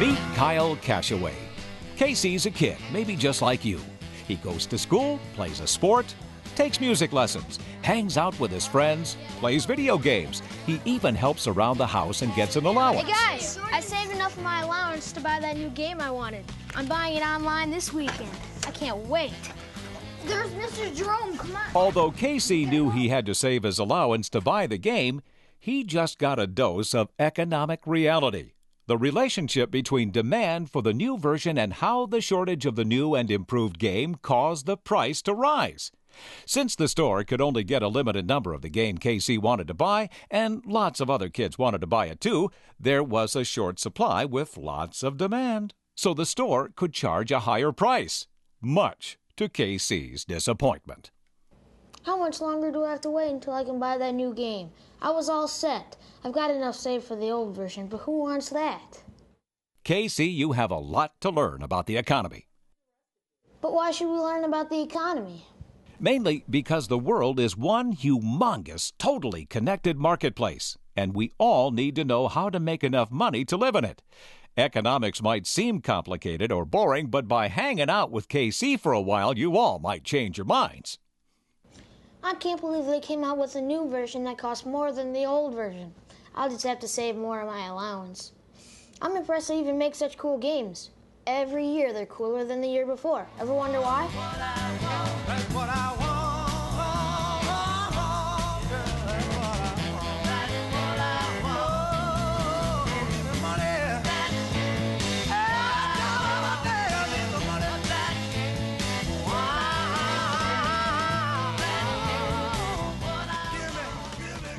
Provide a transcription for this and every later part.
Meet Kyle Cashaway. K.C.'s a kid, maybe just like you. He goes to school, plays a sport, takes music lessons, hangs out with his friends, plays video games. He even helps around the house and gets an allowance. Hey guys, I saved enough of my allowance to buy that new game I wanted. I'm buying it online this weekend. I can't wait. There's Mr. Jerome, come on. Although K.C. knew he had to save his allowance to buy the game, he just got a dose of economic reality. The relationship between demand for the new version and how the shortage of the new and improved game caused the price to rise. Since the store could only get a limited number of the game K.C. wanted to buy, and lots of other kids wanted to buy it too, there was a short supply with lots of demand. So the store could charge a higher price, much to K.C.'s disappointment. How much longer do I have to wait until I can buy that new game? I was all set. I've got enough saved for the old version, but who wants that? K.C., you have a lot to learn about the economy. But why should we learn about the economy? Mainly because the world is one humongous, totally connected marketplace, and we all need to know how to make enough money to live in it. Economics might seem complicated or boring, but by hanging out with K.C. for a while, you all might change your minds. I can't believe they came out with a new version that costs more than the old version. I'll just have to save more of my allowance. I'm impressed they even make such cool games. Every year they're cooler than the year before. Ever wonder why?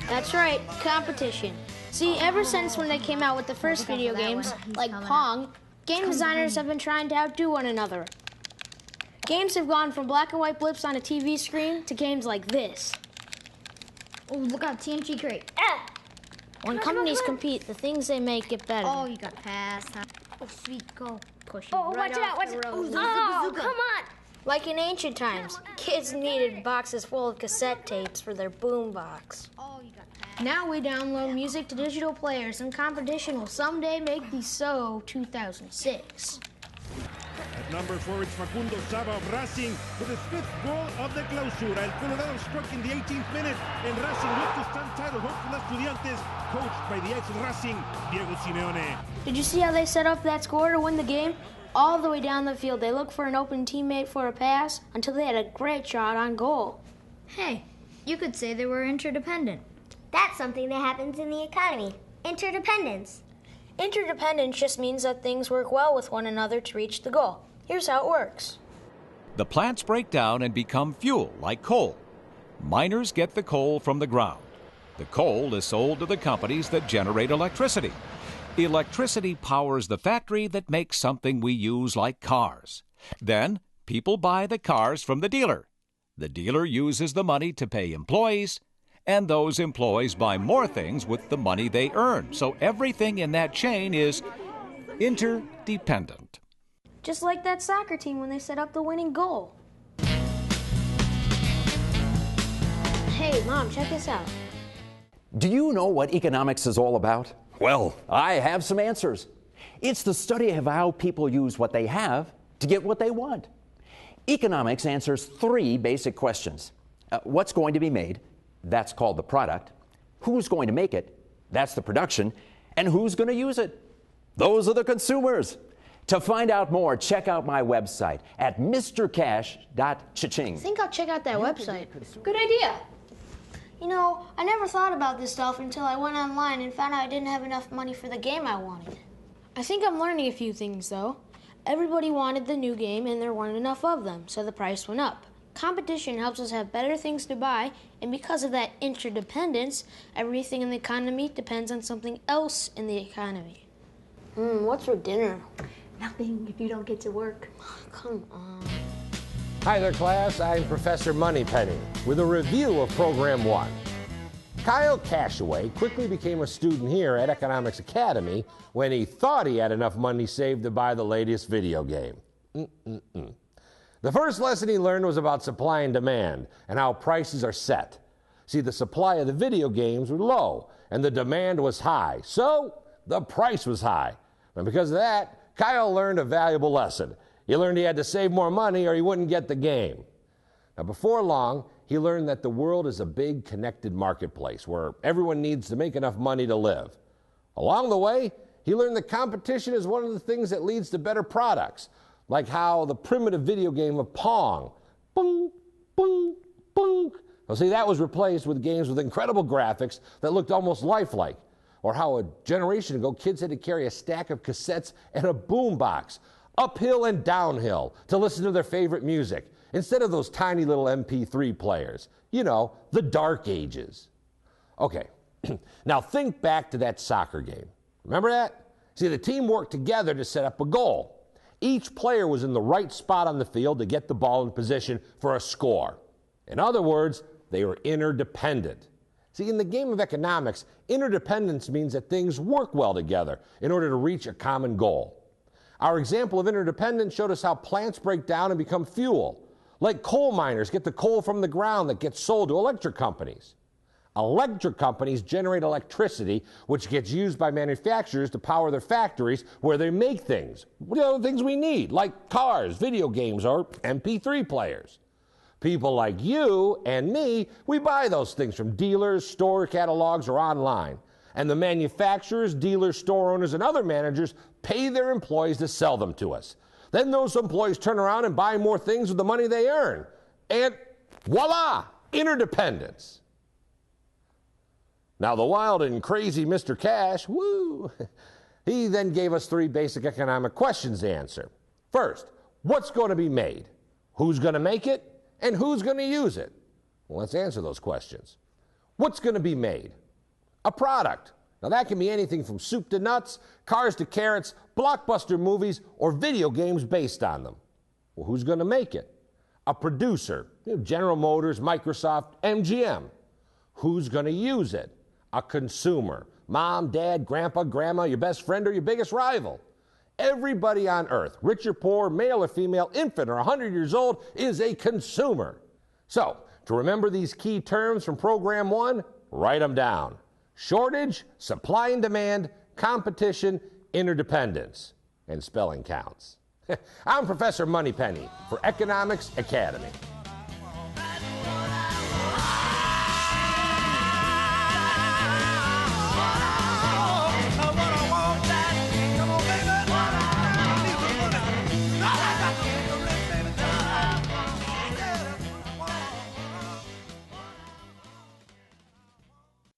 That's right, competition. See, ever since when they came out with the first video games, like Pong, game designers have been trying to outdo one another. Games have gone from black and white blips on a TV screen to games like this. Oh, look out, TNT crate. When companies compete, the things they make get better. Oh, you got past. Oh, sweet, go. Push Oh, right watch out, watch the it. road. Oh, come on. Like in ancient times, kids needed boxes full of cassette tapes for their boombox. Oh, you got past. Now we download music to digital players, and competition will someday make the So 2006. At number 4, it's Facundo Saba of Racing with his 5th goal of the clausura. El Colorado struck in the 18th minute, and Racing looked to stand title hopeful Estudiantes, coached by the ex-Racing, Diego Simeone. Did you see how they set up that score to win the game? All the way down the field, they looked for an open teammate for a pass until they had a great shot on goal. Hey, you could say they were interdependent. That's something that happens in the economy. Interdependence. Interdependence just means that things work well with one another to reach the goal. Here's how it works. The plants break down and become fuel, like coal. Miners get the coal from the ground. The coal is sold to the companies that generate electricity. Electricity powers the factory that makes something we use like cars. Then, people buy the cars from the dealer. The dealer uses the money to pay employees, and those employees buy more things with the money they earn. So everything in that chain is interdependent. Just like that soccer team when they set up the winning goal. Hey, Mom, check this out. Do you know what economics is all about? Well, I have some answers. It's the study of how people use what they have to get what they want. Economics answers 3 basic questions. What's going to be made? That's called the product. Who's going to make it? That's the production. And who's going to use it? Those are the consumers. To find out more, check out my website at mrcash.cha-ching. I think I'll check out that website. Good idea. You know, I never thought about this stuff until I went online and found out I didn't have enough money for the game I wanted. I think I'm learning a few things, though. Everybody wanted the new game, and there weren't enough of them, so the price went up. Competition helps us have better things to buy, and because of that interdependence, everything in the economy depends on something else in the economy. What's for dinner? Nothing if you don't get to work. Come on. Hi there, class. I'm Professor Moneypenny with a review of Program 1. Kyle Cashaway quickly became a student here at Economics Academy when he thought he had enough money saved to buy the latest video game. The first lesson he learned was about supply and demand and how prices are set. See, the supply of the video games were low and the demand was high, so the price was high. And because of that, Kyle learned a valuable lesson. He learned he had to save more money or he wouldn't get the game. Now, before long, he learned that the world is a big connected marketplace where everyone needs to make enough money to live. Along the way, he learned that competition is one of the things that leads to better products, like how the primitive video game of Pong, boom, boom, boom. Well, see, that was replaced with games with incredible graphics that looked almost lifelike. Or how a generation ago, kids had to carry a stack of cassettes and a boombox, uphill and downhill, to listen to their favorite music, instead of those tiny little MP3 players. You know, the dark ages. Okay, now think back to that soccer game. Remember that? See, the team worked together to set up a goal. Each player was in the right spot on the field to get the ball in position for a score. In other words, they were interdependent. See, in the game of economics, interdependence means that things work well together in order to reach a common goal. Our example of interdependence showed us how plants break down and become fuel. Like coal miners get the coal from the ground that gets sold to electric companies. Electric companies generate electricity, which gets used by manufacturers to power their factories where they make things. You know, things we need, like cars, video games, or MP3 players. People like you and me, we buy those things from dealers, store catalogs, or online. And the manufacturers, dealers, store owners, and other managers pay their employees to sell them to us. Then those employees turn around and buy more things with the money they earn. And voila, interdependence. Now, the wild and crazy Mr. Cash, woo, he then gave us 3 basic economic questions to answer. First, what's going to be made? Who's going to make it? And who's going to use it? Well, let's answer those questions. What's going to be made? A product. Now, that can be anything from soup to nuts, cars to carrots, blockbuster movies, or video games based on them. Well, who's going to make it? A producer. General Motors, Microsoft, MGM. Who's going to use it? A consumer. Mom, dad, grandpa, grandma, your best friend, or your biggest rival. Everybody on earth, rich or poor, male or female, infant or 100 years old, is a consumer. So, to remember these key terms from Program 1, write them down. Shortage, supply and demand, competition, interdependence. And spelling counts. I'm Professor Moneypenny for Economics Academy.